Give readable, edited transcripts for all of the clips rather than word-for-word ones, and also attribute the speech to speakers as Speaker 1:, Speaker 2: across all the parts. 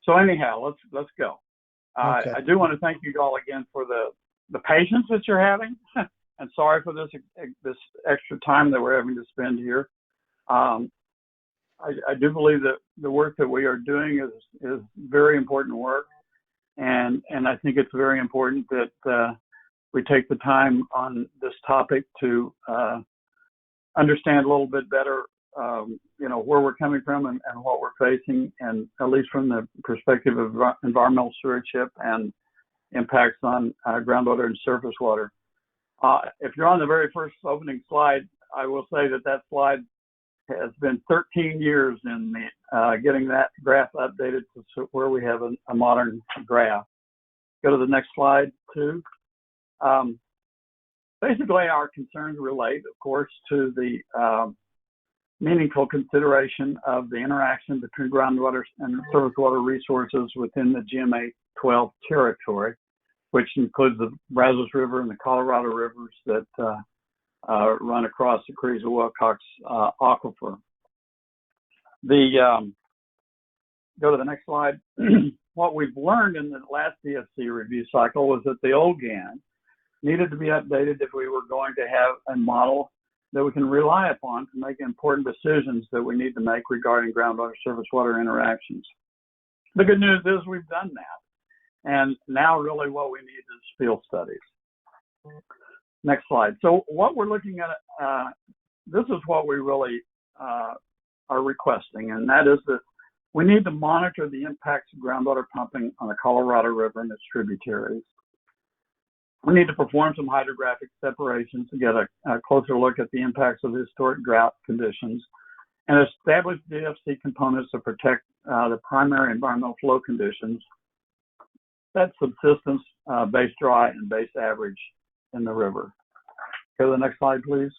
Speaker 1: So anyhow, let's go.
Speaker 2: Okay.
Speaker 1: I do want to thank you all again for the patience that you're having, and sorry for this extra time that we're having to spend here. I do believe that the work that we are doing is very important work, and I think it's very important that we take the time on this topic to understand a little bit better, where we're coming from and what we're facing, and at least from the perspective of environmental stewardship and impacts on groundwater and surface water. If you're on the very first opening slide, I will say that slide has been 13 years in getting that graph updated to where we have a modern graph. Go to the next slide, too. Basically, our concerns relate, of course, to the meaningful consideration of the interaction between groundwater and surface water resources within the GMA 12 territory, which includes the Brazos River and the Colorado rivers that run across the Carrizo-Wilcox aquifer. Go to the next slide. What we've learned in the last DFC review cycle was that the old GAN needed to be updated if we were going to have a model that we can rely upon to make important decisions that we need to make regarding groundwater surface water interactions. The good news is we've done that. And now really what we need is field studies. Next slide. So what we're looking at, this is what we really are requesting, and that is that we need to monitor the impacts of groundwater pumping on the Colorado River and its tributaries. We need to perform some hydrographic separations to get a closer look at the impacts of historic drought conditions and establish DFC components to protect the primary environmental flow conditions, that's subsistence, base dry, and base average in the river. Go to the next slide, please.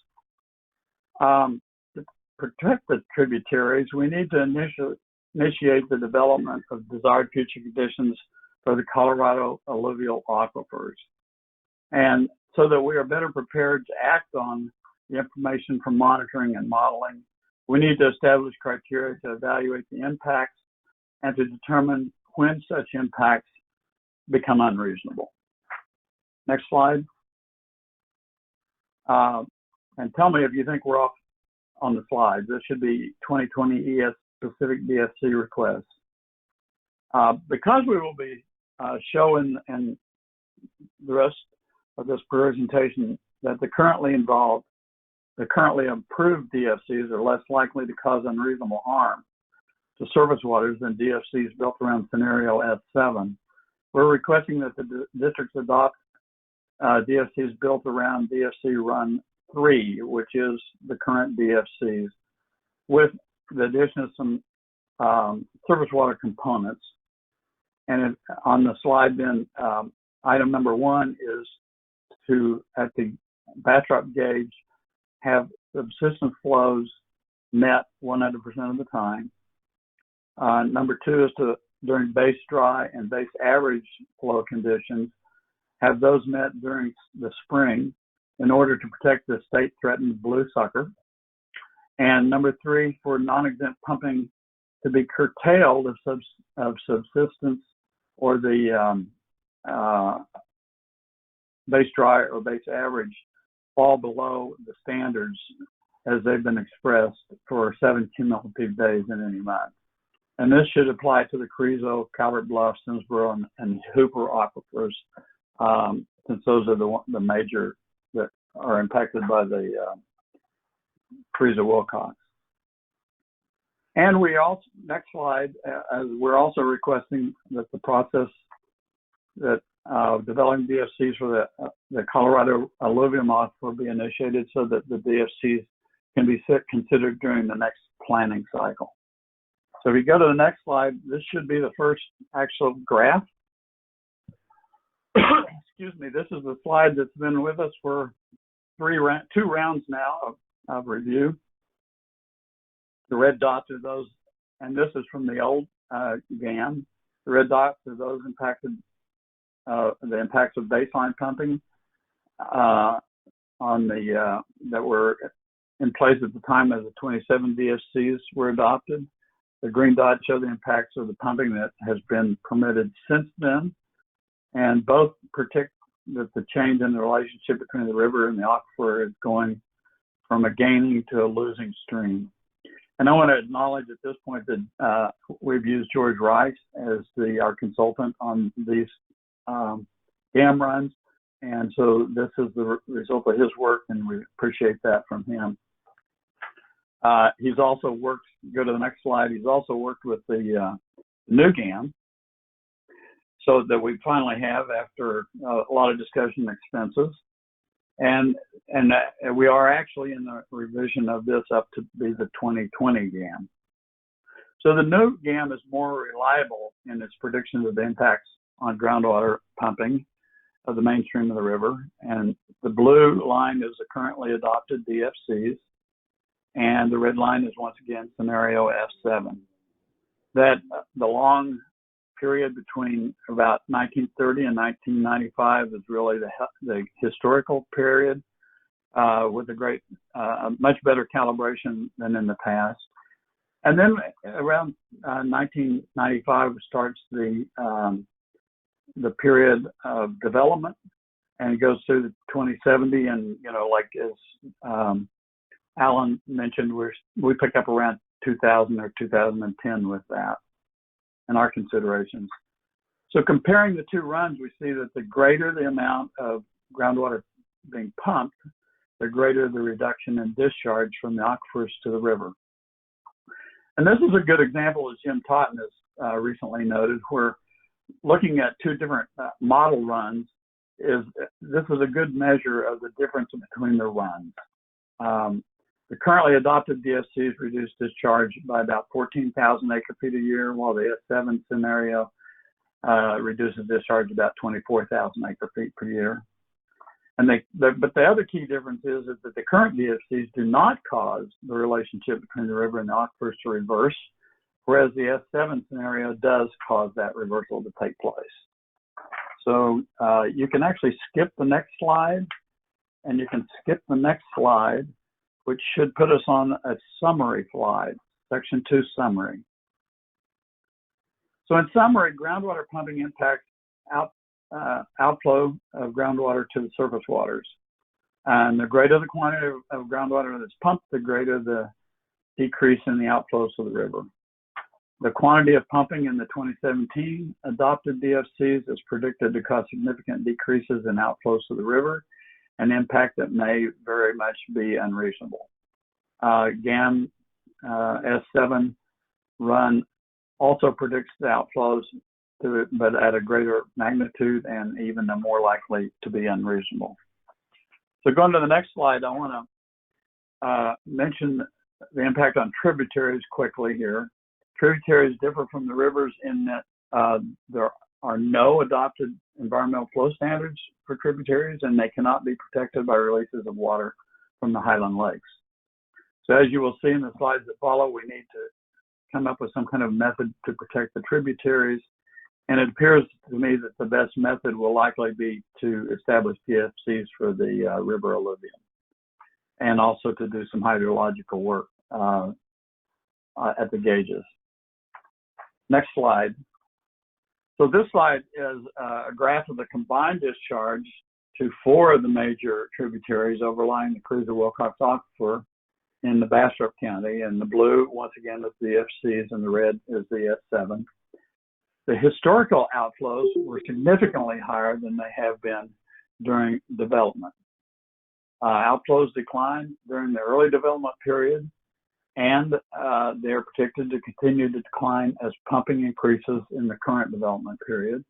Speaker 1: To protect the tributaries, we need to initiate the development of desired future conditions for the Colorado alluvial aquifers. And so that we are better prepared to act on the information from monitoring and modeling, we need to establish criteria to evaluate the impacts and to determine when such impacts become unreasonable. Next slide. And tell me if you think we're off on the slides. This should be 2020 ES specific DFC requests. Because we will be showing in the rest of this presentation that the currently approved DFCs are less likely to cause unreasonable harm to surface waters than DFCs built around scenario S7. We're requesting that the districts adopt DFCs built around DFC Run 3, which is the current DFCs, with the addition of some surface water components. And on the slide then, item number 1 is to, at the Bastrop Gage, have subsistence flows met 100% of the time. Number 2 is to, during base dry and base average flow conditions, have those met during the spring in order to protect the state-threatened blue sucker. And number 3, for non-exempt pumping to be curtailed of subsistence or the base dry or base average fall below the standards as they've been expressed for 7 cumulative days in any month. And this should apply to the Carrizo, Calvert Bluff, Simsboro, and Hooper aquifers, since those are the major that are impacted by the Carrizo-Wilcox. And we also, next slide, we're also requesting that the process that developing DFCs for the Colorado alluvium aquifer be initiated so that the DFCs can be considered during the next planning cycle. So if you go to the next slide, this should be the first actual graph. Excuse me, this is the slide that's been with us for 2 rounds now of review. The red dots are those, and this is from the old GAN. The red dots are those impacted, the impacts of baseline pumping on the that were in place at the time as the 27 DFCs were adopted. The green dots show the impacts of the pumping that has been permitted since then, and both predict that the change in the relationship between the river and the aquifer is going from a gaining to a losing stream. And I want to acknowledge at this point that we've used George Rice as our consultant on these dam runs. And so this is the result of his work, and we appreciate that from him. He's also worked, go to the next slide, he's also worked with the new dam, so that we finally have, after a lot of discussion and expenses. And we are actually in the revision of this up to be the 2020 GAM. So the new GAM is more reliable in its predictions of the impacts on groundwater pumping of the mainstream of the river. And the blue line is the currently adopted DFCs, and the red line is once again scenario F7. That the long period between about 1930 and 1995 is really the historical period with a great, much better calibration than in the past. And then around 1995 starts the period of development, and it goes through the 2070. And like as Alan mentioned, we pick up around 2000 or 2010 with that in our considerations. So comparing the two runs, we see that the greater the amount of groundwater being pumped, the greater the reduction in discharge from the aquifers to the river. And this is a good example, as Jim Totten has recently noted, where looking at two different model runs, this is a good measure of the difference between the runs. The currently adopted DFCs reduce discharge by about 14,000 acre-feet a year, while the S7 scenario reduces discharge about 24,000 acre-feet per year. And but the other key difference is that the current DFCs do not cause the relationship between the river and the aquifers to reverse, whereas the S7 scenario does cause that reversal to take place. So you can actually skip the next slide, and you can skip the next slide, which should put us on a summary slide, section 2 summary. So in summary, groundwater pumping impacts outflow of groundwater to the surface waters. And the greater the quantity of groundwater that's pumped, the greater the decrease in the outflows to the river. The quantity of pumping in the 2017 adopted DFCs is predicted to cause significant decreases in outflows to the river, an impact that may very much be unreasonable. GAM S7 run also predicts the outflows, but at a greater magnitude and even more likely to be unreasonable. So going to the next slide, I want to mention the impact on tributaries quickly here. Tributaries differ from the rivers in that there are no adopted environmental flow standards for tributaries, and they cannot be protected by releases of water from the highland lakes. So as you will see in the slides that follow, we need to come up with some kind of method to protect the tributaries. And it appears to me that the best method will likely be to establish DFCs for the river alluvium, and also to do some hydrological work at the Gages. Next slide. So this slide is a graph of the combined discharge to 4 of the major tributaries overlying the Cruiser-Wilcox Aquifer in the Bastrop County. And the blue, once again, is the FCs, and the red is the S7. The historical outflows were significantly higher than they have been during development. Outflows declined during the early development period, and they're predicted to continue to decline as pumping increases in the current development period.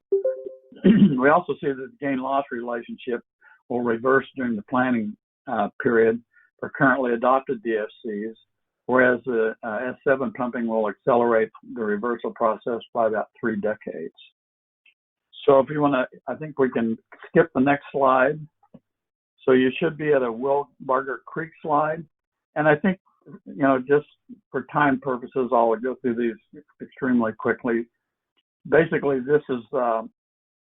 Speaker 1: We also see that the gain-loss relationship will reverse during the planning period for currently adopted DFCs, whereas the S7 pumping will accelerate the reversal process by about 3 decades. So if you want to, I think we can skip the next slide. So you should be at a Wilbarger Creek slide. And I think, just for time purposes, I'll go through these extremely quickly. Basically, this is the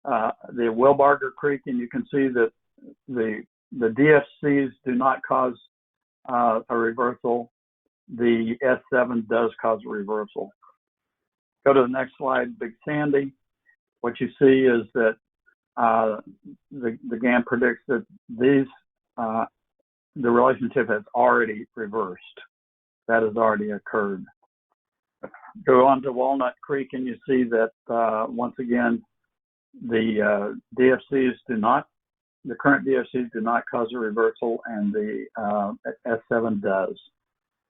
Speaker 1: Wilbarger Creek, and you can see that the DFCs do not cause a reversal. the S7 does cause a reversal. Go to the next slide, Big Sandy. What you see is that the GAN predicts that the relationship has already reversed. That has already occurred. Go on to Walnut Creek and you see that once again, the current DFCs do not cause a reversal, and the S7 does.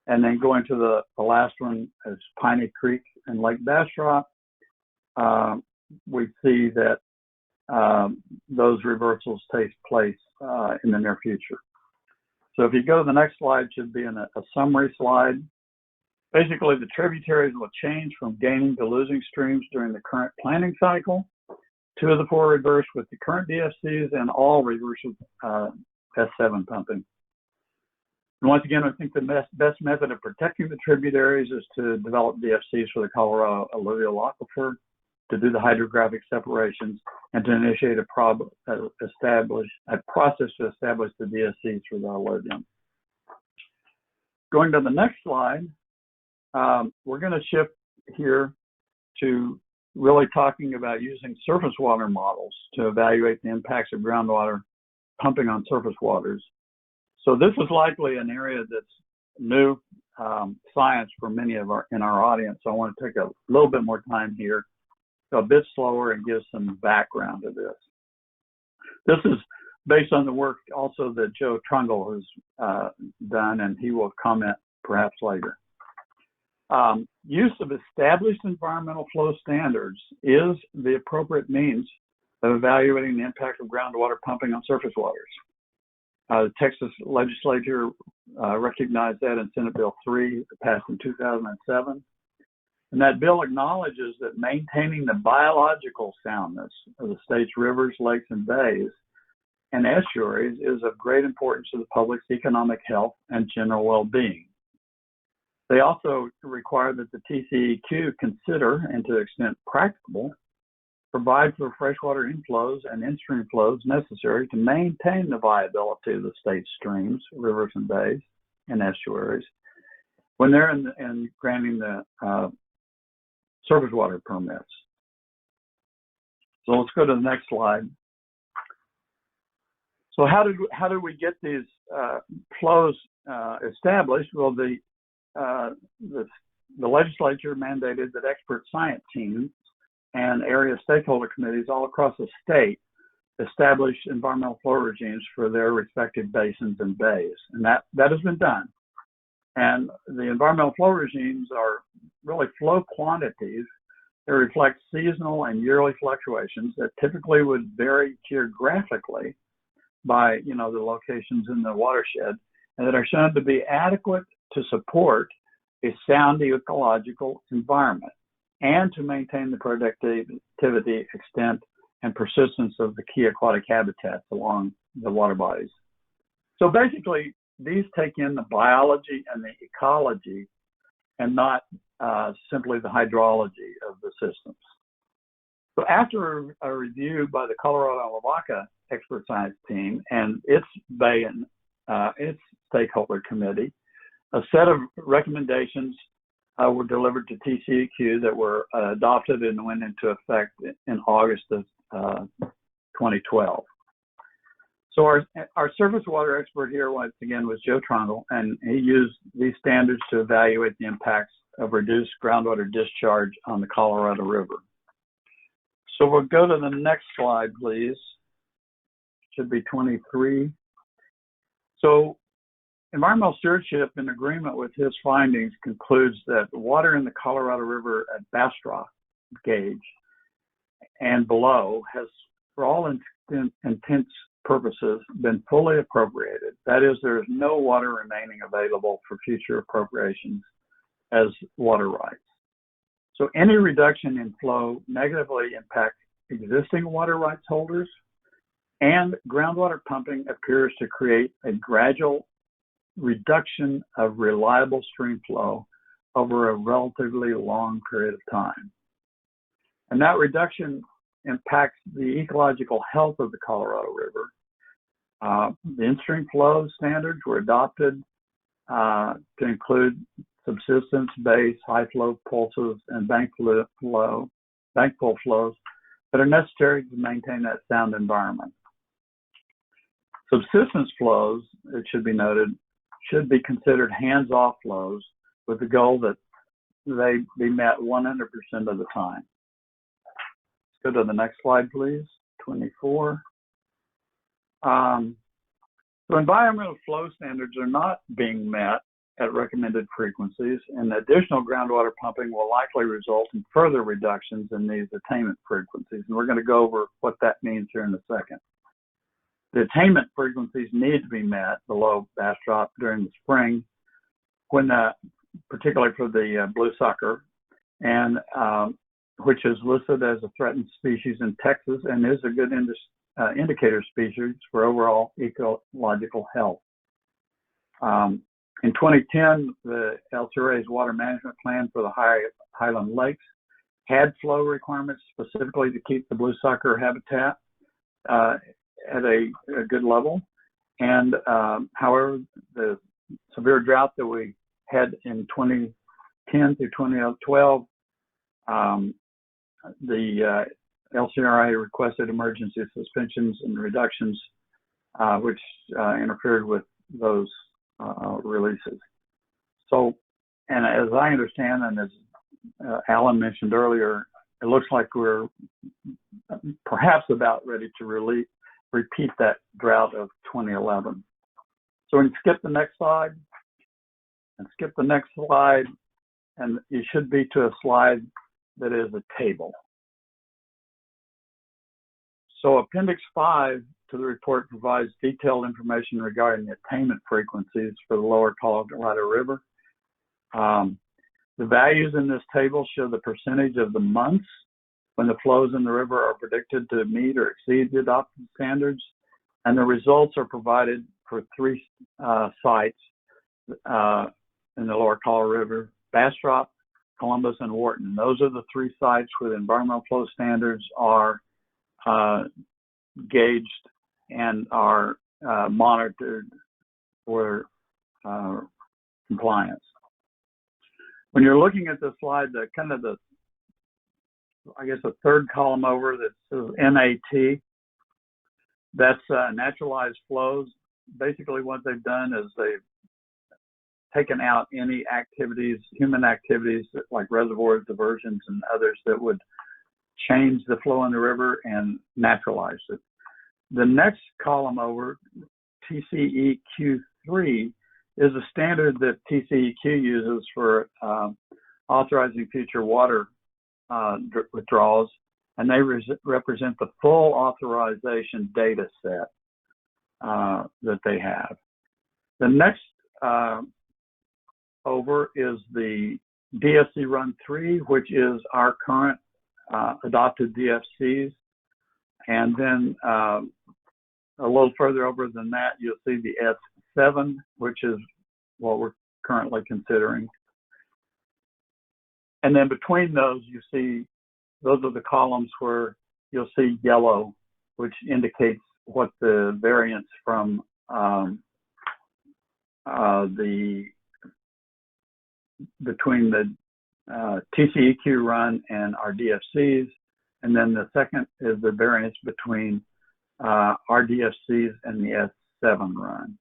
Speaker 1: And then going to the last one is Piney Creek and Lake Bastrop. We see that those reversals take place in the near future. So if you go to the next slide, should be in a summary slide. Basically, the tributaries will change from gaining to losing streams during the current planting cycle. 2 of the 4 reverse with the current DFCs, and all reverse with S7 pumping. And once again, I think the best method of protecting the tributaries is to develop DFCs for the Colorado alluvial aquifer, to do the hydrographic separations, and to initiate a process to establish the DFCs for the alluvium. Going to the next slide, we're going to shift here to really talking about using surface water models to evaluate the impacts of groundwater pumping on surface waters. So this is likely an area that's new science for many of in our audience. So I want to take a little bit more time here, go a bit slower, and give some background to this. This is based on the work also that Joe Trungle has done, and he will comment perhaps later. Use of established environmental flow standards is the appropriate means of evaluating the impact of groundwater pumping on surface waters. The Texas legislature recognized that in Senate Bill 3, passed in 2007. And that bill acknowledges that maintaining the biological soundness of the state's rivers, lakes, and bays and estuaries is of great importance to the public's economic health and general well-being. They also require that the TCEQ consider, and to the extent practicable, provide for freshwater inflows and in-stream flows necessary to maintain the viability of the state's streams, rivers, and bays, and estuaries when they're in granting the surface water permits. So let's go to the next slide. So how do we get these flows established? Well, the legislature mandated that expert science teams and area stakeholder committees all across the state establish environmental flow regimes for their respective basins and bays. And that has been done. And the environmental flow regimes are really flow quantities that reflect seasonal and yearly fluctuations that typically would vary geographically by, the locations in the watershed, and that are shown to be adequate to support a sound ecological environment and to maintain the productivity, extent, and persistence of the key aquatic habitats along the water bodies. So basically, these take in the biology and the ecology and not simply the hydrology of the systems. So after a review by the Colorado Lavaca expert science team and its bay and its stakeholder committee, a set of recommendations were delivered to TCEQ that were adopted and went into effect in August of 2012. So our surface water expert here, once again, was Joe Trungle, and he used these standards to evaluate the impacts of reduced groundwater discharge on the Colorado River. So we'll go to the next slide, please. Should be 23. So environmental stewardship, in agreement with his findings, concludes that water in the Colorado River at Bastrop, Gage, and below has, for all intents purposes, been fully appropriated. That is, there is no water remaining available for future appropriations as water rights. So any reduction in flow negatively impacts existing water rights holders, and groundwater pumping appears to create a gradual reduction of reliable stream flow over a relatively long period of time. And that reduction impacts the ecological health of the Colorado River. The in-stream flow standards were adopted to include subsistence, base, high flow pulses, and bank pull flows that are necessary to maintain that sound environment. Subsistence flows, it should be noted, should be considered hands-off flows with the goal that they be met 100% of the time. Let's go to the next slide, please, 24. So environmental flow standards are not being met at recommended frequencies, and additional groundwater pumping will likely result in further reductions in these attainment frequencies. And we're going to go over what that means here in a second. The attainment frequencies need to be met below Bastrop during the spring, when particularly for the blue sucker, and which is listed as a threatened species in Texas and is a good indicator species for overall ecological health. In 2010, the LCRA's water management plan for the Highland Lakes had flow requirements specifically to keep the blue sucker habitat at a good level. And however, the severe drought that we had in 2010 through 2012, the LCRA requested emergency suspensions and reductions, which interfered with those releases. So, and as I understand, and as Alan mentioned earlier, it looks like we're perhaps about ready to repeat that drought of 2011. So we can skip the next slide and skip the next slide, and you should be to a slide that is a table. So Appendix 5 to the report provides detailed information regarding the attainment frequencies for the lower Colorado River. The values in this table show the percentage of the months when the flows in the river are predicted to meet or exceed the adopted standards, and the results are provided for 3 sites in the lower Colorado River: Bastrop, Columbus, and Wharton. Those are the 3 sites where the environmental flow standards are gauged and are monitored for compliance. When you're looking at the slide, I guess the third column over that says NAT, that's naturalized flows. Basically what they've done is they've taken out any activities, human activities like reservoir diversions and others that would change the flow in the river and naturalize it. The next column over, TCEQ3, is a standard that TCEQ uses for authorizing future water withdrawals, and they represent the full authorization data set that they have. The next over is the DFC Run 3, which is our current adopted DFCs. And then a little further over than that, you'll see the S7, which is what we're currently considering. And then between those, you see, those are the columns where you'll see yellow, which indicates what the variance from between the TCEQ run and our DFCs. And then the second is the variance between our DFCs and the S7 run.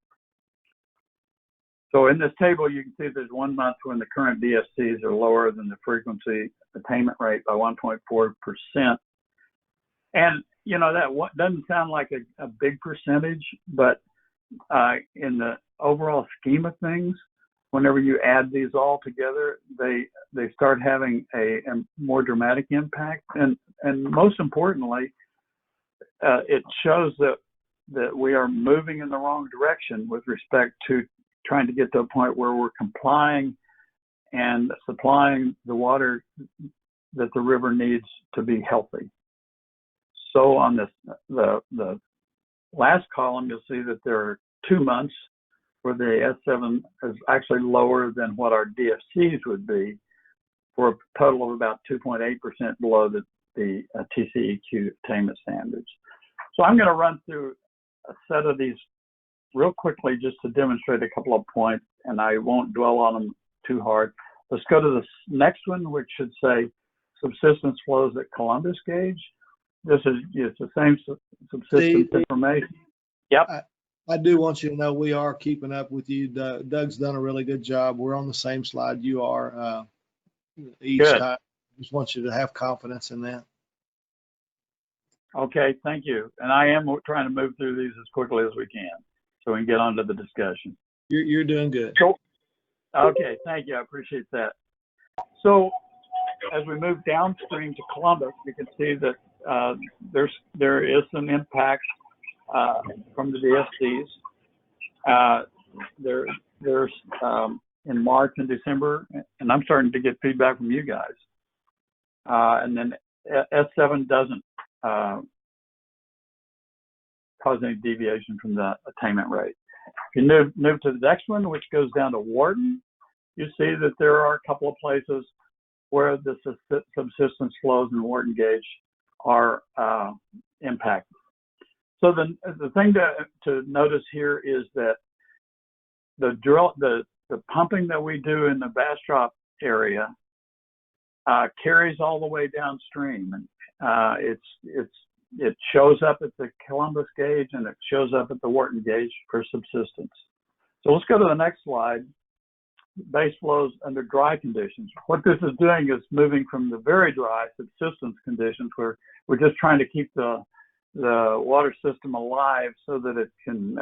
Speaker 1: So in this table, you can see there's 1 month when the current DFCs are lower than the frequency attainment rate by 1.4%. And, you know, that doesn't sound like a big percentage, but in the overall scheme of things, whenever you add these all together, they start having a more dramatic impact. And most importantly, it shows that we are moving in the wrong direction with respect to trying to get to a point where we're complying and supplying the water that the river needs to be healthy. So on the last column, you'll see that there are 2 months where the S7 is actually lower than what our DFCs would be, for a total of about 2.8% below the TCEQ attainment standards. So I'm going to run through a set of these real quickly just to demonstrate a couple of points, and I won't dwell on them too hard. Let's go to the next one, which should say subsistence flows at Columbus Gage. It's the same subsistence information. Yep.
Speaker 2: I do want you to know we are keeping up with you. Doug's done a really good job. We're on the same slide you are each
Speaker 1: Good.
Speaker 2: time. Just want you to have confidence in that.
Speaker 1: Okay, thank you. And I am trying to move through these as quickly as we can so we can get on to the discussion.
Speaker 2: You're doing good.
Speaker 1: Cool. Okay, thank you. I appreciate that. So as we move downstream to Columbus, you can see that there is some impact from the DFCs. There's in March and December, and I'm starting to get feedback from you guys. And then S7 doesn't cause any deviation from the attainment rate. If you move to the next one, which goes down to Wharton, you see that there are a couple of places where the subsistence flows in Wharton Gage are impacted. So the thing to notice here is that the pumping that we do in the Bastrop area carries all the way downstream, and it shows up at the Columbus Gauge and it shows up at the Wharton Gauge for subsistence. So let's go to the next slide. Base flows under dry conditions. What this is doing is moving from the very dry subsistence conditions where we're just trying to keep the water system alive so that it can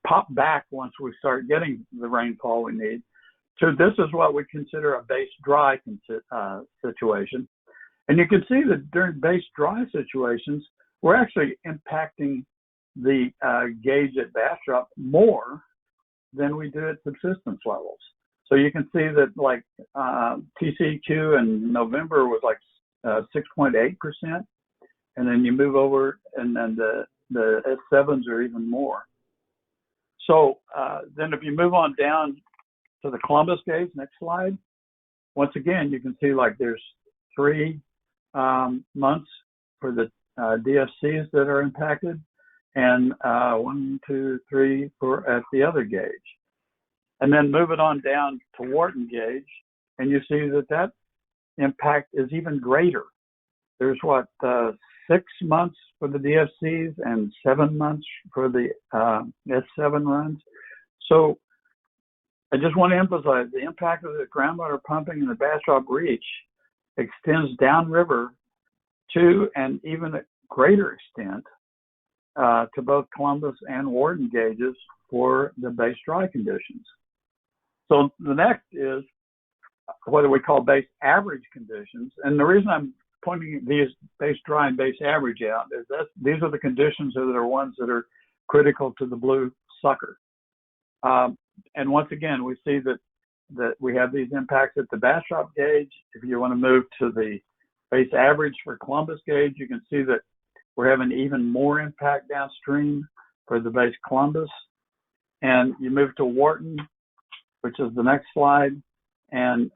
Speaker 1: pop back once we start getting the rainfall we need. So this is what we consider a base dry situation. And you can see that during base dry situations, we're actually impacting the gauge at Bastrop more than we do at subsistence levels. So you can see that like TCEQ in November was like 6.8%. And then you move over and then the S7s are even more. So then if you move on down to the Columbus Gauge, next slide. Once again, you can see like there's 3 months for the DFCs that are impacted, and 1, 2, 3 at the other gauge. And then move it on down to Wharton Gauge, and you see that impact is even greater. There's 6 months for the DFCs and 7 months for the S7 runs. So I just want to emphasize the impact of the groundwater pumping in the Bastrop Reach extends downriver to an even greater extent to both Columbus and Wharton gauges for the base dry conditions. So the next is what we call base average conditions. And the reason I'm pointing these base dry and base average out is that these are the conditions that are ones that are critical to the blue sucker. And once again, we see that we have these impacts at the Bastrop gauge. If you want to move to the base average for Columbus gauge, you can see that we're having even more impact downstream for the base Columbus. And you move to Wharton, which is the next slide, and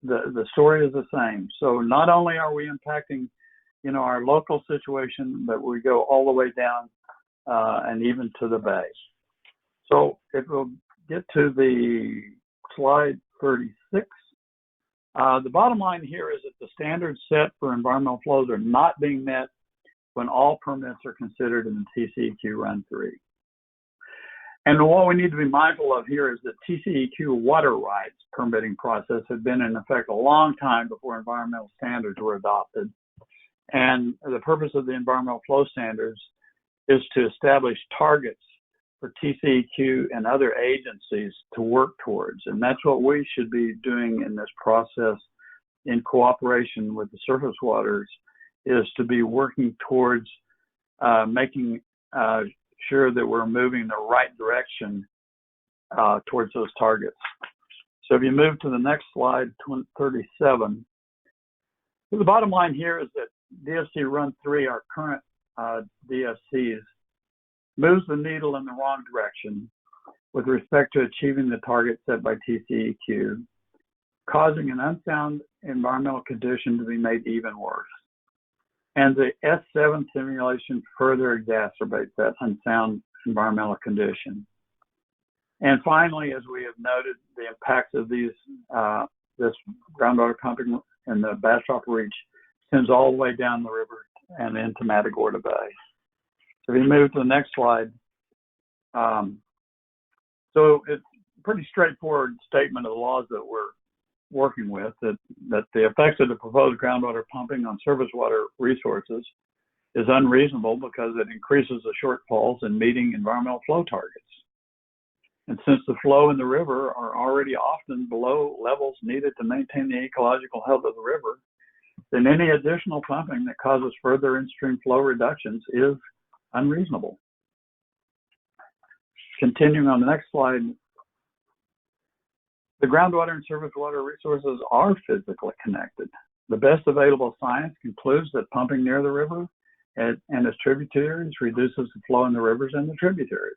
Speaker 1: the story is the same. So not only are we impacting, our local situation, but we go all the way down and even to the bay. So if we'll get to the slide 36, the bottom line here is that the standards set for environmental flows are not being met when all permits are considered in the TCEQ Run 3. And what we need to be mindful of here is that TCEQ water rights permitting process had been in effect a long time before environmental standards were adopted. And the purpose of the environmental flow standards is to establish targets for TCEQ and other agencies to work towards. And that's what we should be doing in this process in cooperation with the surface waters, is to be working towards making sure that we're moving in the right direction towards those targets. So if you move to the next slide, 37, the bottom line here is that DFC Run 3, our current DFCs, moves the needle in the wrong direction with respect to achieving the target set by TCEQ, causing an unsound environmental condition to be made even worse. And the S7 simulation further exacerbates that unsound environmental condition. And finally, as we have noted, the impacts of this groundwater pumping in the Bastrop Reach extends all the way down the river and into Matagorda Bay. So if you move to the next slide, so it's a pretty straightforward statement of the laws that we're working with, that the effects of the proposed groundwater pumping on surface water resources is unreasonable because it increases the shortfalls in meeting environmental flow targets. And since the flow in the river are already often below levels needed to maintain the ecological health of the river, then any additional pumping that causes further in-stream flow reductions is unreasonable. Continuing on the next slide, the groundwater and surface water resources are physically connected. The best available science concludes that pumping near the river and its tributaries reduces the flow in the rivers and the tributaries.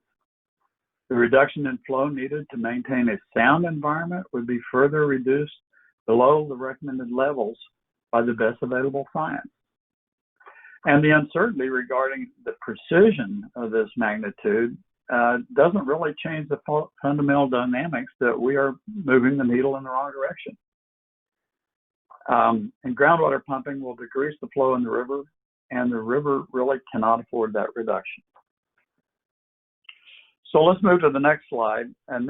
Speaker 1: The reduction in flow needed to maintain a sound environment would be further reduced below the recommended levels by the best available science. And the uncertainty regarding the precision of this magnitude doesn't really change the fundamental dynamics that we are moving the needle in the wrong direction. And groundwater pumping will decrease the flow in the river, and the river really cannot afford that reduction. So let's move to the next slide, and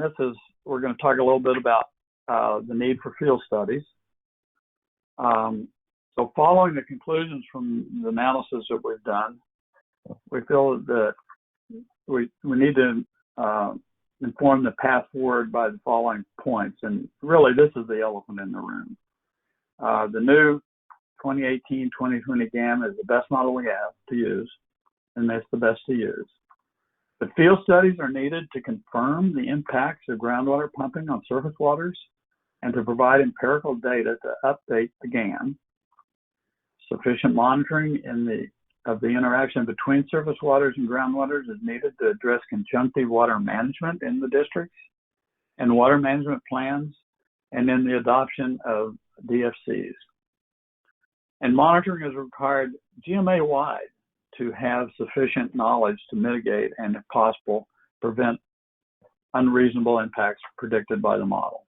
Speaker 1: we're going to talk a little bit about the need for field studies. So following the conclusions from the analysis that we've done, we feel that we need to inform the path forward by the following points. And really, this is the elephant in the room. The new 2018-2020 GAM is the best model we have to use, and that's the best to use. But field studies are needed to confirm the impacts of groundwater pumping on surface waters and to provide empirical data to update the GAM. Sufficient monitoring of the interaction between surface waters and groundwaters is needed to address conjunctive water management in the districts and water management plans and in the adoption of DFCs. And monitoring is required GMA-wide to have sufficient knowledge to mitigate and, if possible, prevent unreasonable impacts predicted by the model.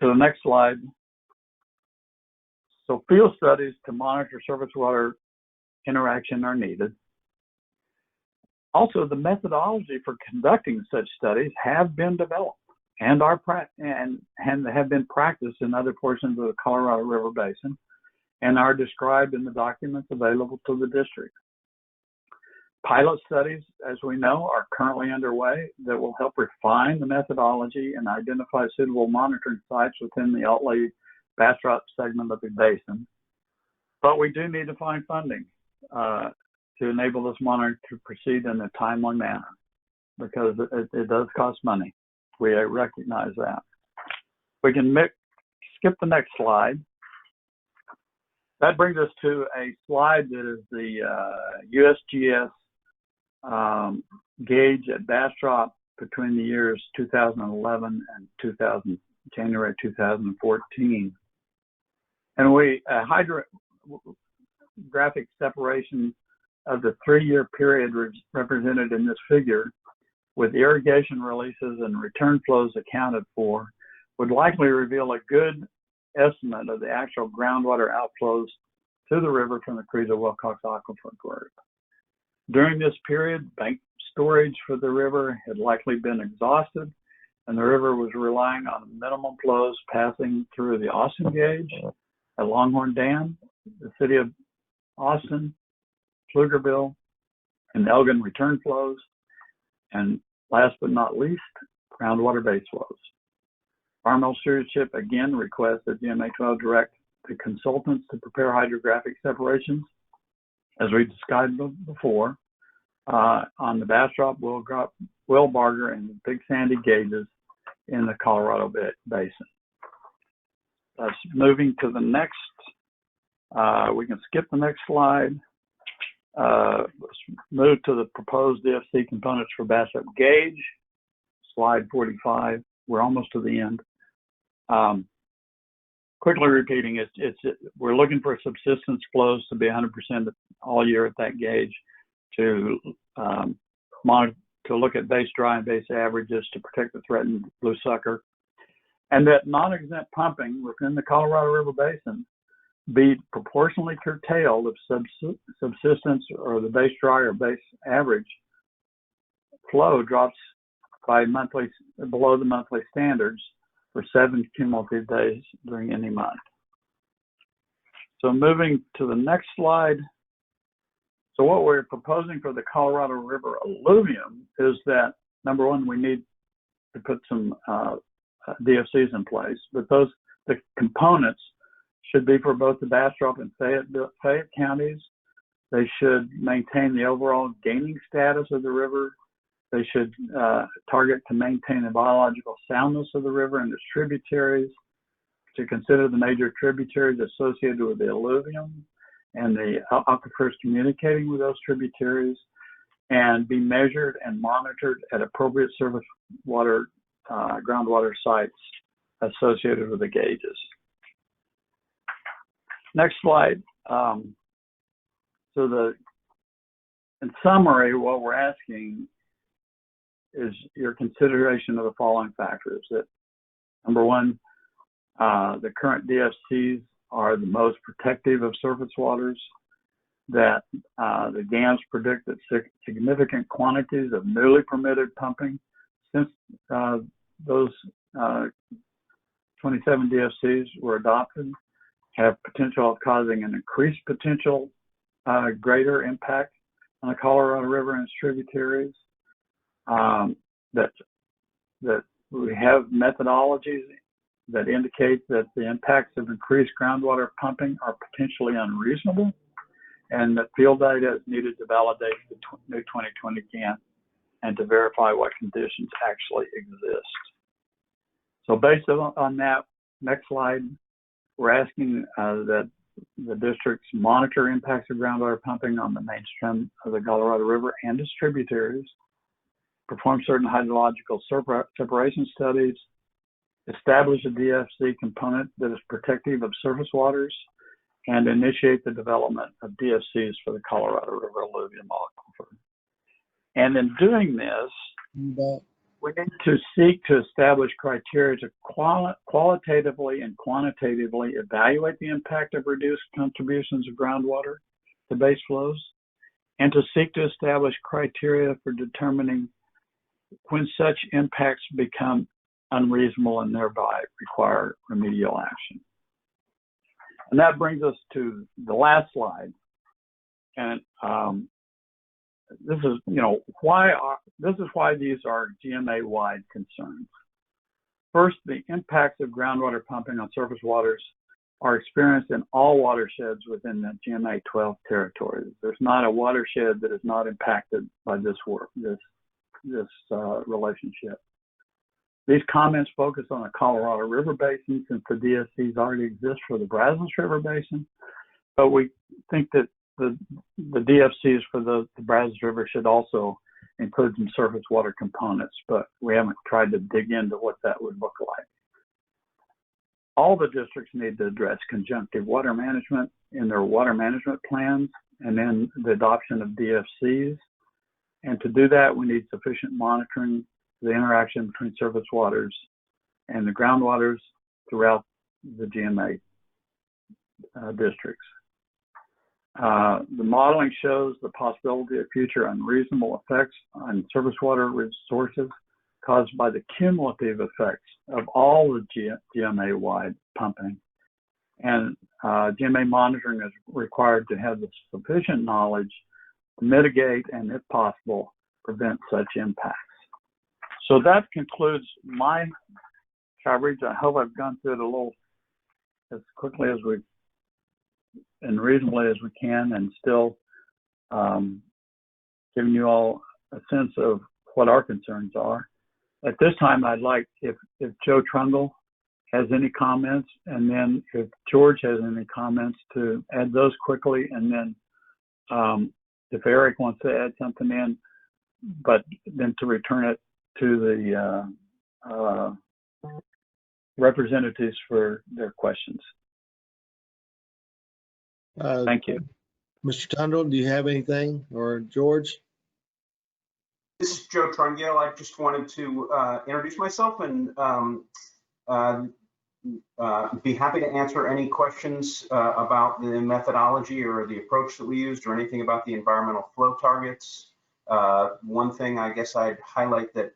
Speaker 1: To the next slide. So field studies to monitor surface water interaction are needed. Also, the methodology for conducting such studies have been developed and have been practiced in other portions of the Colorado River Basin and are described in the documents available to the district. Pilot studies, as we know, are currently underway that will help refine the methodology and identify suitable monitoring sites within the Outlay Bastrop segment of the basin. But we do need to find funding to enable this monitoring to proceed in a timely manner, because it does cost money. We recognize that. We can skip the next slide. That brings us to a slide that is the USGS Gage at Bastrop between the years 2011 and January 2014. And we hydrographic separation of the 3-year period represented in this figure, with irrigation releases and return flows accounted for, would likely reveal a good estimate of the actual groundwater outflows to the river from the Creezo-Wilcox Aquifer Group. During this period, bank storage for the river had likely been exhausted, and the river was relying on minimum flows passing through the Austin Gauge at Longhorn Dam, the city of Austin, Pflugerville, and Elgin return flows, and last but not least, groundwater base flows. Environmental Stewardship again requests that GMA-12 direct the consultants to prepare hydrographic separations, as we described before, on the Bastrop, Will-Barger, and Big Sandy gauges in the Colorado Basin. Moving to the next, we can skip the next slide. Let's move to the proposed DFC components for Bastrop Gage, slide 45. We're almost to the end. quickly repeating, we're looking for subsistence flows to be 100% all year at that gauge, to monitor, to look at base dry and base averages to protect the threatened blue sucker, and that non-exempt pumping within the Colorado River Basin be proportionally curtailed if subsistence or the base dry or base average flow drops by below the monthly standards for 7 cumulative days during any month. So moving to the next slide. So what we're proposing for the Colorado River alluvium is that, number one, we need to put some DFCs in place, but the components should be for both the Bastrop and Fayette counties. They should maintain the overall gaining status of the river. They should target to maintain the biological soundness of the river and its tributaries, to consider the major tributaries associated with the alluvium and the aquifers communicating with those tributaries, and be measured and monitored at appropriate surface water, groundwater sites associated with the gauges. Next slide. In summary, what we're asking is your consideration of the following factors. That, number one, the current DFCs are the most protective of surface waters, that the dams predict that significant quantities of newly permitted pumping since those 27 DFCs were adopted have potential of causing an increased potential greater impact on the Colorado River and its tributaries. That we have methodologies that indicate that the impacts of increased groundwater pumping are potentially unreasonable, and that field data is needed to validate the new 2020 GAN and to verify what conditions actually exist. So based on that, next slide, we're asking that the districts monitor impacts of groundwater pumping on the mainstream of the Colorado River and its tributaries, perform certain hydrological separation studies, establish a DFC component that is protective of surface waters, and initiate the development of DFCs for the Colorado River alluvium aquifer. And in doing this, we need to seek to establish criteria to qualitatively and quantitatively evaluate the impact of reduced contributions of groundwater to base flows, and to seek to establish criteria for determining when such impacts become unreasonable and thereby require remedial action. And that brings us to the last slide. And this is, why these are GMA-wide concerns. First, the impacts of groundwater pumping on surface waters are experienced in all watersheds within the GMA 12 territories. There's not a watershed that is not impacted by this relationship. These comments focus on the Colorado River Basin, since the DSCs already exist for the Brazos River Basin, but we think that the DFCs for the Brazos River should also include some surface water components, but we haven't tried to dig into what that would look like. All the districts need to address conjunctive water management in their water management plans, and then the adoption of DFCs. And to do that, we need sufficient monitoring of the interaction between surface waters and the groundwaters throughout the GMA districts. The modeling shows the possibility of future unreasonable effects on surface water resources caused by the cumulative effects of all the GMA-wide pumping. And GMA monitoring is required to have the sufficient knowledge to mitigate and, if possible, prevent such impacts. So that concludes my coverage. I hope I've gone through it a little as quickly as we and reasonably as we can, and still giving you all a sense of what our concerns are. At this time, I'd like, if Joe Trungle has any comments, and then if George has any comments, to add those quickly, and then if Eric wants to add something in, but then to return it to the representatives for their questions. Thank you.
Speaker 2: Mr. Tundle, do you have anything, or George?
Speaker 3: This is Joe Trungale. I just wanted to introduce myself and be happy to answer any questions about the methodology or the approach that we used or anything about the environmental flow targets. One thing I guess I'd highlight that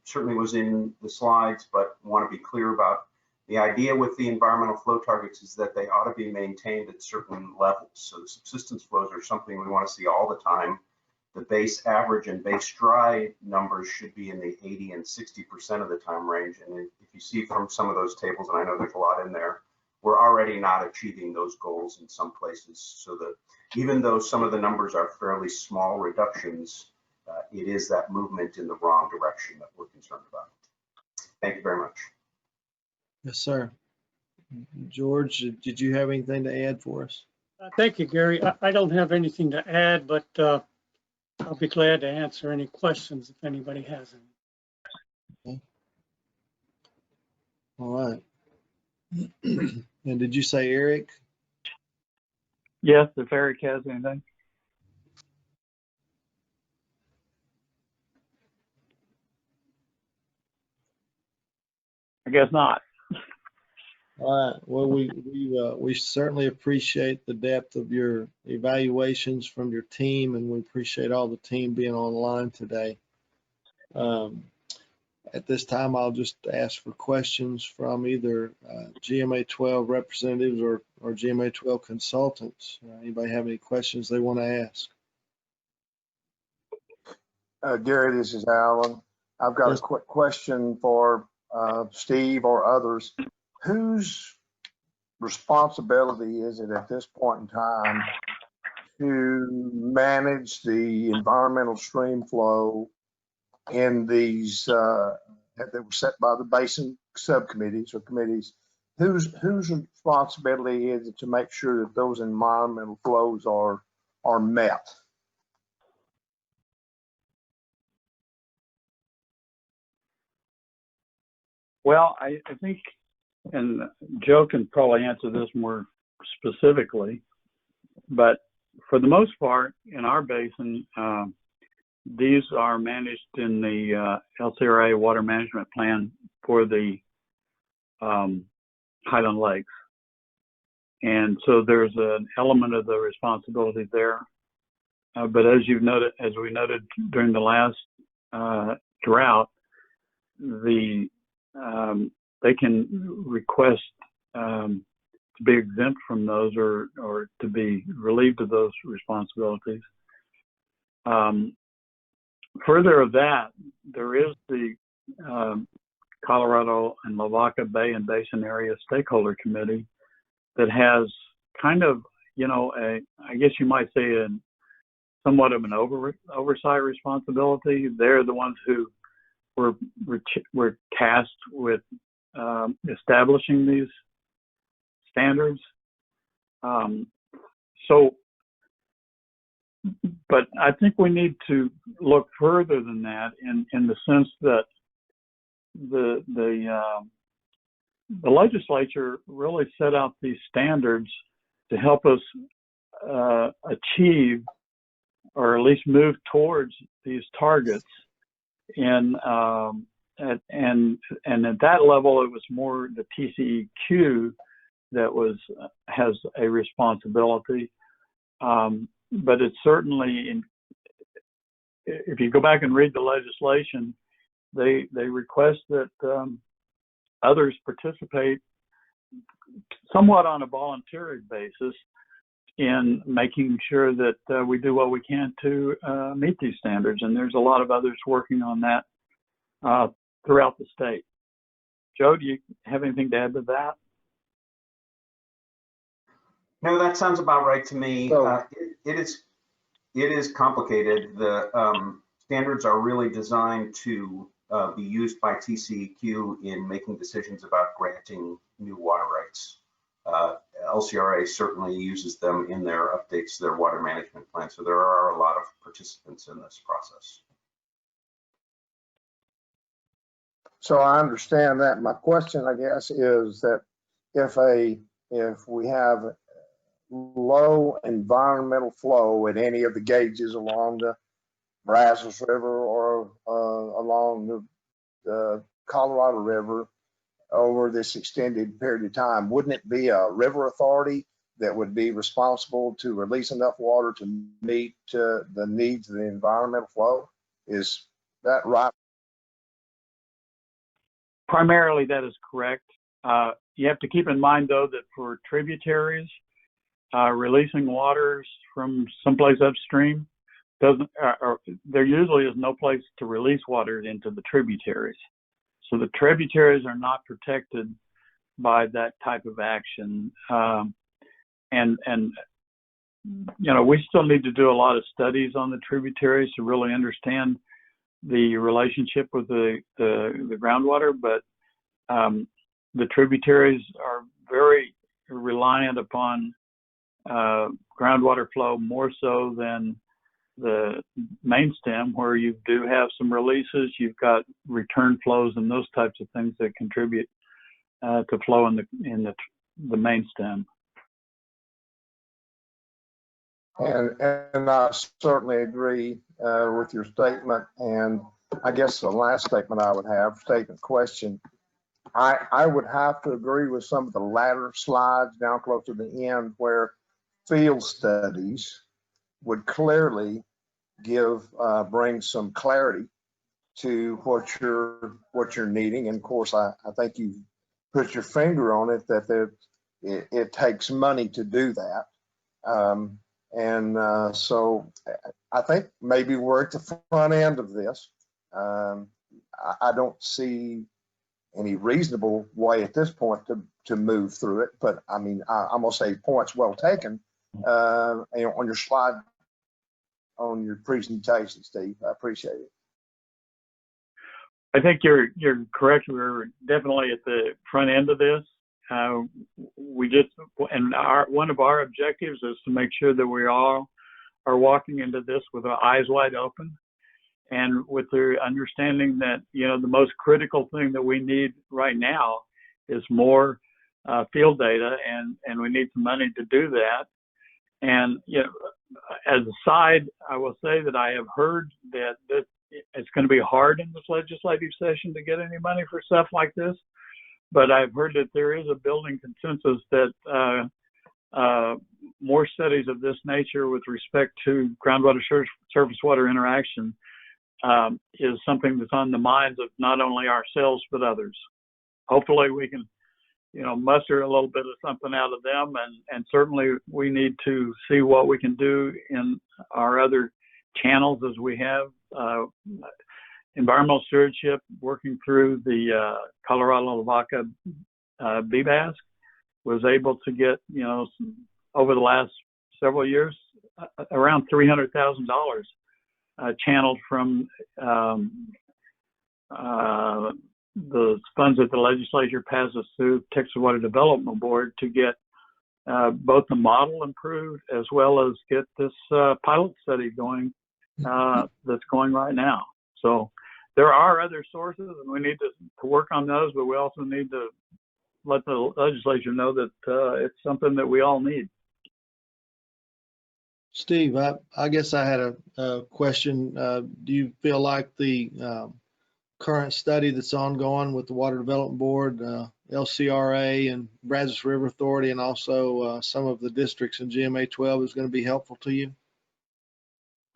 Speaker 3: certainly was in the slides, but want to be clear about. The idea with the environmental flow targets is that they ought to be maintained at certain levels. So the subsistence flows are something we want to see all the time. The base average and base dry numbers should be in the 80 and 60% of the time range. And if you see from some of those tables, and I know there's a lot in there, we're already not achieving those goals in some places. So that even though some of the numbers are fairly small reductions, it is that movement in the wrong direction that we're concerned about. Thank you very much.
Speaker 2: Yes, sir. George, did you have anything to add for us?
Speaker 4: Thank you, Gary. I don't have anything to add, but I'll be glad to answer any questions if anybody has any.
Speaker 2: Okay. All right. And did you say Eric?
Speaker 1: Yes, if Eric has anything. I guess not.
Speaker 2: All right. Well, we certainly appreciate the depth of your evaluations from your team, and we appreciate all the team being online today. At this time, I'll just ask for questions from either GMA 12 representatives or GMA 12 consultants. Anybody have any questions they want to ask?
Speaker 5: Gary, this is Alan. I've got a quick question for Steve or others. Whose responsibility is it at this point in time to manage the environmental stream flow in these that were set by the Basin subcommittees or committees? Whose responsibility is it to make sure that those environmental flows are met?
Speaker 1: Well, I think, and Joe can probably answer this more specifically, but for the most part in our basin, these are managed in the LCRA water management plan for the Highland Lakes. And so there's an element of the responsibility there. But as we noted during the last drought, they can request to be exempt from those or to be relieved of those responsibilities. Further of that, there is the Colorado and Lavaca Bay and Basin Area Stakeholder Committee that has kind of, I guess you might say somewhat of an oversight responsibility. They're the ones who were tasked with establishing these standards. But I think we need to look further than that in the sense that the legislature really set out these standards to help us achieve or at least move towards these targets. And at that level, it was more the TCEQ that has a responsibility. But it's certainly, if you go back and read the legislation, they request that others participate somewhat on a voluntary basis in making sure that we do what we can to meet these standards. And there's a lot of others working on that throughout the state. Joe, do you have anything to add to that?
Speaker 3: No, that sounds about right to me.
Speaker 5: So,
Speaker 3: it is complicated. The standards are really designed to be used by TCEQ in making decisions about granting new water rights. LCRA certainly uses them in their updates to their water management plan. So there are a lot of participants in this process.
Speaker 5: So I understand that. My question, I guess, is that if we have low environmental flow at any of the gauges along the Brazos River or along the Colorado River over this extended period of time, wouldn't it be a river authority that would be responsible to release enough water to meet the needs of the environmental flow? Is that right?
Speaker 1: Primarily, that is correct. You have to keep in mind, though, that for tributaries, releasing waters from someplace upstream there usually is no place to release water into the tributaries. So the tributaries are not protected by that type of action. And we still need to do a lot of studies on the tributaries to really understand the relationship with the groundwater, but the tributaries are very reliant upon groundwater flow, more so than the main stem, where you do have some releases. You've got return flows and those types of things that contribute to flow in the main stem.
Speaker 5: And I certainly agree with your statement. And I guess the last statement I would have, statement question, I would have to agree with some of the latter slides down close to the end where field studies would clearly bring some clarity to what you're needing. And of course, I think you put your finger on it that it takes money to do that. So I think maybe we're at the front end of this. I don't see any reasonable way at this point to move through it, but I mean, I'm gonna say points well taken on your slide on your presentation, Steve. I appreciate it.
Speaker 1: I think you're correct. We're definitely at the front end of this. One of our objectives is to make sure that we all are walking into this with our eyes wide open and with the understanding that, the most critical thing that we need right now is more field data, and we need some money to do that. And, as a side, I will say that I have heard that it's going to be hard in this legislative session to get any money for stuff like this. But I've heard that there is a building consensus that more studies of this nature with respect to groundwater surface water interaction is something that's on the minds of not only ourselves, but others. Hopefully we can, muster a little bit of something out of them. And certainly we need to see what we can do in our other channels as we have environmental stewardship, working through the Colorado Lavaca BBAS, was able to get, over the last several years, around $300,000 channeled from the funds that the legislature passes through Texas Water Development Board to get both the model improved as well as get this pilot study going that's going right now. So there are other sources, and we need to work on those, but we also need to let the legislature know that it's something that we all need.
Speaker 2: Steve, I guess I had a question. Do you feel like the current study that's ongoing with the Water Development Board, LCRA and Brazos River Authority, and also some of the districts in GMA 12 is going to be helpful to you?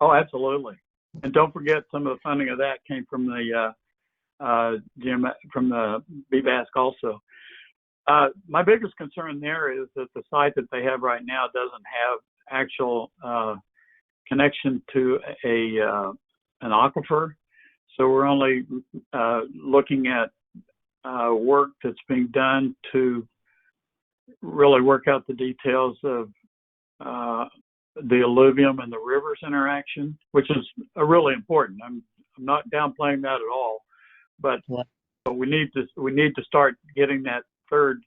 Speaker 1: Oh, absolutely. And don't forget, some of the funding of that came from the from the BBASC also. My biggest concern there is that the site that they have right now doesn't have actual connection to an aquifer. So we're only looking at work that's being done to really work out the details of the alluvium and the river's interaction, which is really important. I'm not downplaying that at all, but we need to start getting that third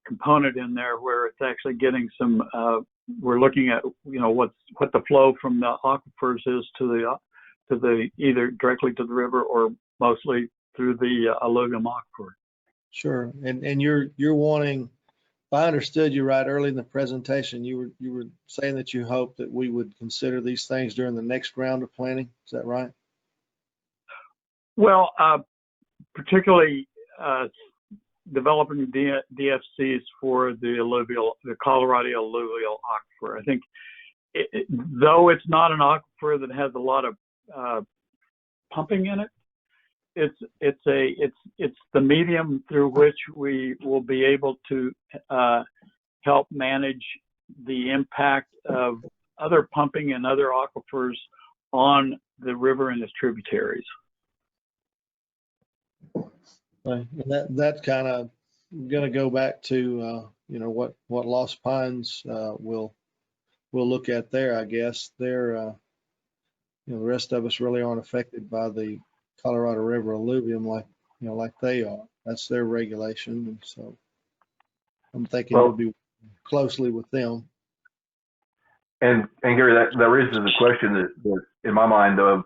Speaker 1: component in there, where it's actually getting some. We're looking at what the flow from the aquifers is to the either directly to the river or mostly through the alluvium aquifer.
Speaker 2: Sure. And you're wanting, if I understood you right early in the presentation, you were saying that you hope that we would consider these things during the next round of planning. Is that right?
Speaker 1: Well, particularly developing DFCs for the Colorado alluvial aquifer. I think though it's not an aquifer that has a lot of pumping in it, it's the medium through which we will be able to help manage the impact of other pumping and other aquifers on the river and its tributaries.
Speaker 2: Right. And that kind of going to go back to what Lost Pines will look at there. I guess they're the rest of us really aren't affected by the Colorado River alluvium like they are. That's their regulation, and so I'm thinking we'll be closely with them.
Speaker 6: And Gary, that raises a question that in my mind of,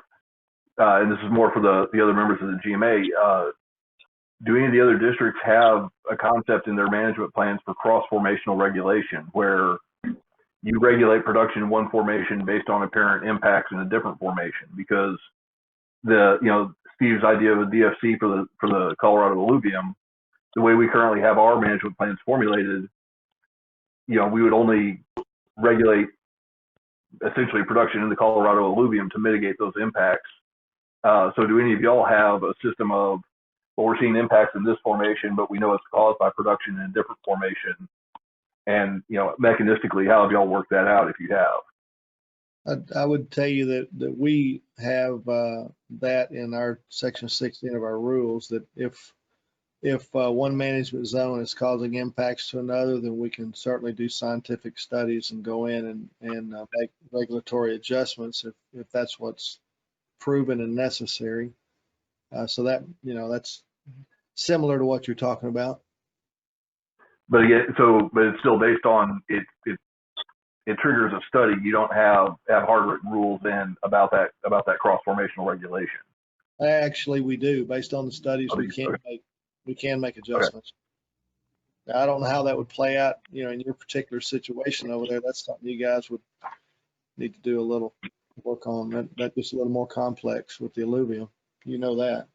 Speaker 6: and this is more for the other members of the GMA. Do any of the other districts have a concept in their management plans for cross-formational regulation, where you regulate production in one formation based on apparent impacts in a different formation? Because Steve's idea of a DFC for the Colorado alluvium, the way we currently have our management plans formulated, we would only regulate essentially production in the Colorado alluvium to mitigate those impacts. So do any of y'all have a system of, well, we're seeing impacts in this formation, but we know it's caused by production in a different formation? And, mechanistically, how have y'all worked that out if you have?
Speaker 2: I would tell you that we have that in our section 16 of our rules, that if one management zone is causing impacts to another, then we can certainly do scientific studies and go in and make regulatory adjustments if that's what's proven and necessary. So that, that's similar to what you're talking about.
Speaker 6: But again, but it's still based on it triggers a study. You don't have hard written rules in about that cross-formational regulation.
Speaker 2: Actually, we do. Based on the studies, we can make adjustments. Okay. Now, I don't know how that would play out, in your particular situation over there. That's something you guys would need to do a little work on. That's just a little more complex with the alluvium. You know that.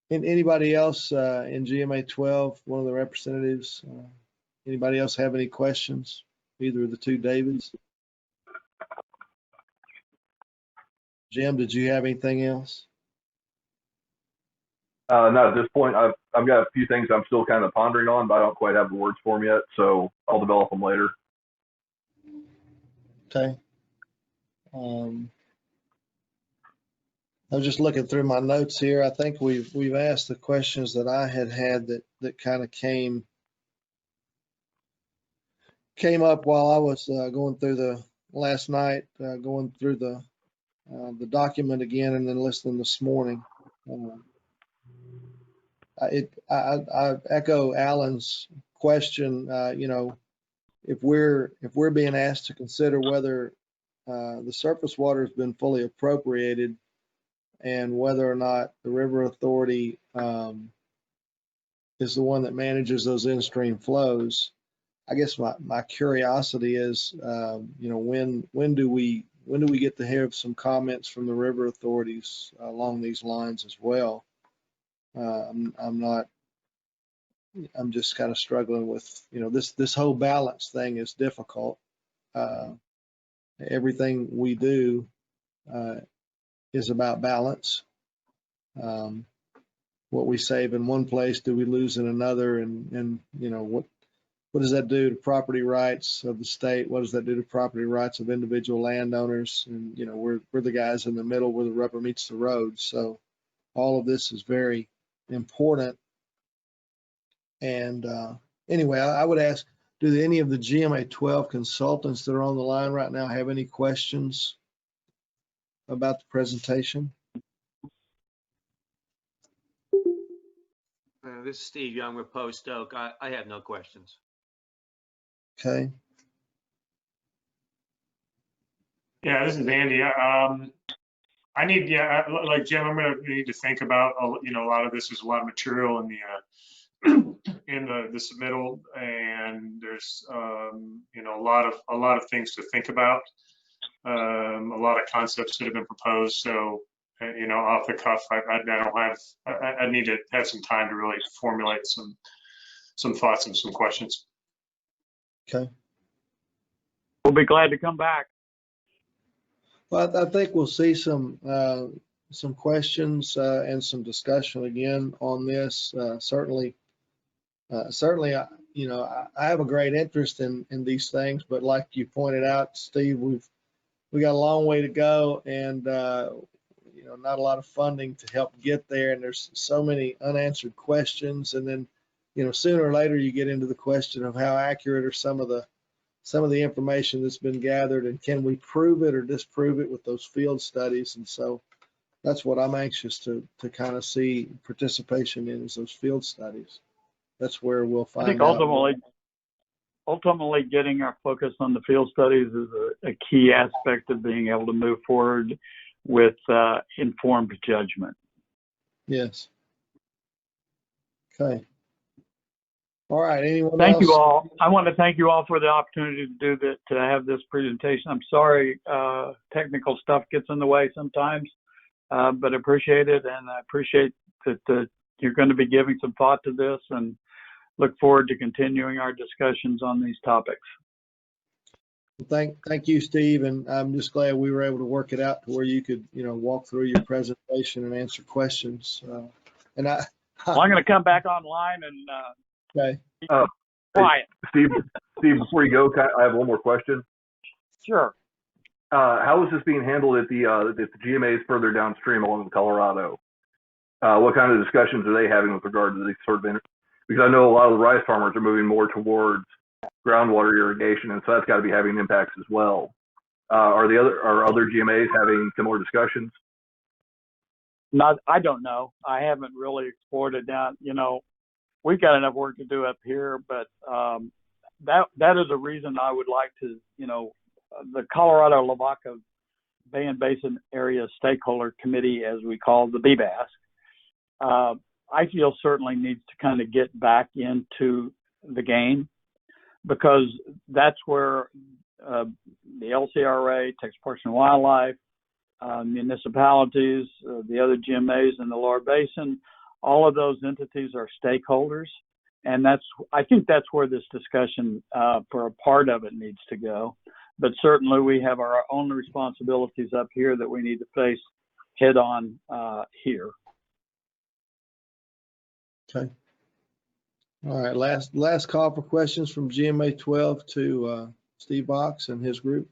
Speaker 2: And anybody else in GMA 12, one of the representatives, anybody else have any questions? Either of the two Davids? Jim, did you have anything else?
Speaker 6: Not at this point. I've got a few things I'm still kind of pondering on, but I don't quite have the words for them yet, so I'll develop them later.
Speaker 2: Okay. I was just looking through my notes here. I think we've asked the questions that I had that kind of came up while I was going through last night, going through the document again, and then listening this morning. I echo Alan's question. If we're being asked to consider whether the surface water has been fully appropriated, and whether or not the river authority is the one that manages those in-stream flows, I guess my curiosity is, when do we get to hear some comments from the river authorities along these lines as well? I'm just kind of struggling with, this whole balance thing is difficult. Everything we do is about balance. What we save in one place, do we lose in another? And what does that do to property rights of the state? What does that do to property rights of individual landowners? And we're the guys in the middle where the rubber meets the road. So all of this is very important. And anyway, I would ask, do any of the GMA 12 consultants that are on the line right now have any questions about the presentation?
Speaker 7: This is Steve Young with Post Oak. I have no questions.
Speaker 2: Okay.
Speaker 8: Yeah, this is Andy. I need, yeah, like Jim, I'm gonna need to think about, you know, a lot of this is a lot of material in the in the submittal, and there's you know, a lot of things to think about, a lot of concepts that have been proposed. So you know, off the cuff, I don't have, I need to have some time to really formulate some thoughts and some questions.
Speaker 2: Okay.
Speaker 1: We'll be glad to come back.
Speaker 2: Well, I think we'll see some questions and some discussion again on this. Certainly, you know, I have a great interest in these things, but like you pointed out, Steve, we got a long way to go, and you know, not a lot of funding to help get there, and there's so many unanswered questions, and then, you know, sooner or later you get into the question of how accurate are some of the information that's been gathered, and can we prove it or disprove it with those field studies. And so that's what I'm anxious to kind of see participation in, is those field studies. That's where we'll find out.
Speaker 1: I think ultimately getting our focus on the field studies is a key aspect of being able to move forward with informed judgment.
Speaker 2: Yes. Okay. All right. Anyone else?
Speaker 1: Thank you all. I want to thank you all for the opportunity to do that, to have this presentation. I'm sorry, technical stuff gets in the way sometimes, but I appreciate it, and I appreciate that you're going to be giving some thought to this, and look forward to continuing our discussions on these topics.
Speaker 2: Thank you, Steve, and I'm just glad we were able to work it out to where you could, you know, walk through your presentation and answer questions. And well,
Speaker 1: I'm going to come back online and
Speaker 2: okay.
Speaker 1: Quiet.
Speaker 6: Steve, before you go, I have one more question.
Speaker 1: Sure.
Speaker 6: How is this being handled at the GMAs further downstream along the Colorado? What kind of discussions are they having with regard to these sort of, because I know a lot of the rice farmers are moving more towards groundwater irrigation, and so that's got to be having impacts as well. Are other GMAs having similar discussions?
Speaker 1: I don't know. I haven't really explored it down. You know, we've got enough work to do up here, but that is a reason I would like to, you know, the Colorado Lavaca Bay and Basin Area Stakeholder Committee, as we call the BBAS, I feel certainly needs to kind of get back into the game, because that's where the LCRA, Texas Parks and Wildlife, municipalities, the other GMAs in the lower basin, all of those entities are stakeholders. And I think that's where this discussion for a part of it needs to go. But certainly we have our own responsibilities up here that we need to face head on here.
Speaker 2: Okay. All right. Last call for questions from GMA 12 to Steve Box and his group.